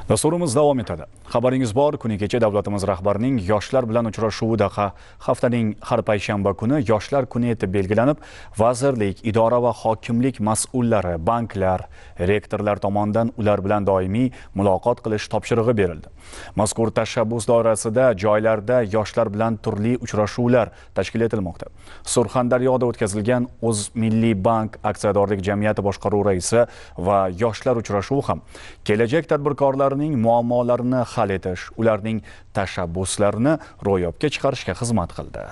Dasturimiz davom etadi. Xabaringiz bor, kuni kecha davlatimiz rahbarining yoshlar bilan uchrashuvida haftaning har payshanba kuni yoshlar kuni etib belgilanib, vazirlik, idora va hokimlik mas'ullari, banklar, rektorlar tomonidan ular bilan doimiy muloqot qilish topshirig'i berildi. Mazkur tashabbus doirasida joylarda yoshlar bilan turli uchrashuvlar tashkil etilmoqda. Surxondaryoda o'tkazilgan O'zmilliy bank aksiyadorlik jamiyati boshqaruv raisi va yoshlar uchrashuvi ham kelajak tadbirkorlarining muammolarini hal etish, ularning tashabbuslarini ro'yobga chiqarishga xizmat qildi.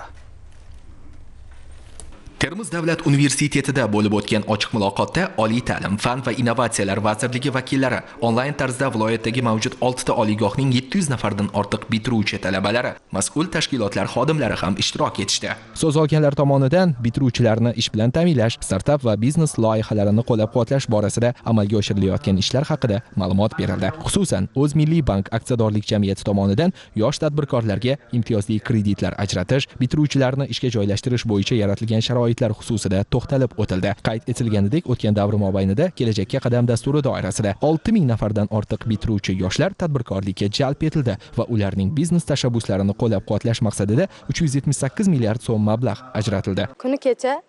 Termiz davlat universitetida bo'lib o'tgan ochiq muloqotda Oliy ta'lim, fan va innovatsiyalar vazirligi vakillari onlayn tarzda viloyatdagi mavjud 6 ta oliygohning 700 nafardan ortiq bitiruvchi talabalari, mas'ul tashkilotlar xodimlari ham ishtirok etishdi. So'z olganlar tomonidan bitiruvchilarni ish bilan ta'minlash, startap va biznes loyihalarini qo'llab-quvvatlash borasida amalga oshirilayotgan ishlar haqida ma'lumot berildi. Xususan, O'zmilliy bank aksiyadorlik jamiyati tomonidan yosh tadbirkorlarga imtiyozli kreditlar ajratish, bitiruvchilarni ishga joylashtirish bo'yicha yaratilgan sharoitlar xususida to'xtalib o'tildi. Qayd etilganidek, o'tgan davr mobaynida Kelajakka qadam dasturi doirasida 6000 nafardan ortiq bitiruvchi yoshlar tadbirkorlikka jalb etildi va ularning biznes tashabbuslarini qo'llab-quvvatlash maqsadida 378 milliard so'm mablag' ajratildi. Kuni kecha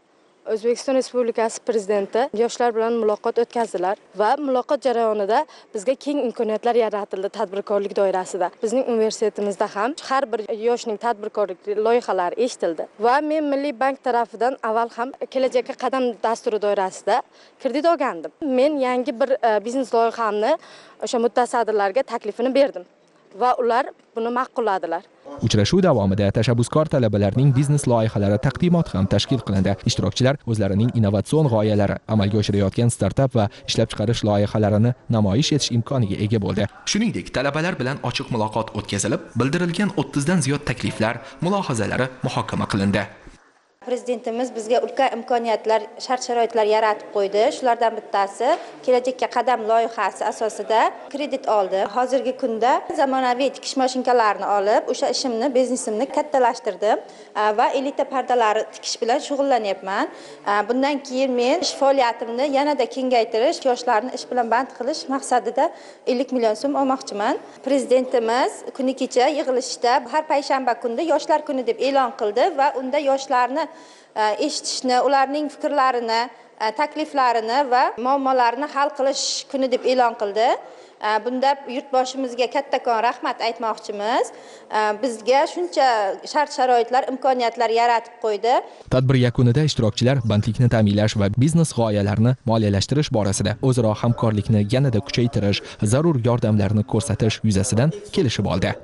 O'zbekiston Respublikasi Prezidenti yoshlar bilan muloqot o'tkazdilar va muloqot jarayonida bizga keng imkoniyatlar yaratildi tadbirkorlik doirasida. Bizning universitetimizda ham har bir yoshning tadbirkorlik loyihalari eshitildi va men Milliy bank tarafidan avval ham Kelajakka qadam dasturi doirasida kredit olgandim. Men yangi bir biznes loyihamni o'sha mutasaddilarga taklifini berdim va ular buni ma'qulladilar. Uchrashuv davomida tashabbuskor talabalarning biznes loyihalari taqdimoti ham tashkil qilindi. Ishtirokchilar o'zlarining innovatsion g'oyalari, amalga oshirayotgan startap va ishlab chiqarish loyihalarini namoyish etish imkoniga ega bo'ldi. Shuningdek, talabalar bilan ochiq muloqot o'tkazilib, bildirilgan 30 dan ziyod takliflar, mulohazalari muhokama qilindi. Prezidentimiz bizga ulkan imkoniyatlar, shart-sharoitlar yaratib qo'ydi. Shulardan bittasi Kelajakka qadam loyihasi asosida kredit oldi. Hozirgi kunda zamonaviy tikish mashinkalarini olib, o'sha ishimni, biznesimni kattalashtirdim va elita pardalari tikish bilan shug'ullanyapman. Bundan keyin men ish faoliyatimni yanada kengaytirish, yoshlarni ish bilan band qilish maqsadida 50 million so'm olmoqchiman. Prezidentimiz kuni kecha yig'ilishda har payshanba kunda yoshlar kuni deb e'lon qildi va unda yoshlarni eshitishni, ularning fikrlarini, takliflarini va muammolarini hal qilish kuni deb e'lon qildi. Bunda yurtboshimizga kattakon rahmat aytmoqchimiz. Bizga shuncha shart-sharoitlar, imkoniyatlar yaratib qo'ydi. Tadbir yakunida ishtirokchilar bandlikni ta'minlash va biznes g'oyalarini moliyalashtirish borasida o'zaro hamkorlikni yanada kuchaytirish, zarur yordamlarni ko'rsatish yuzasidan kelishib oldi.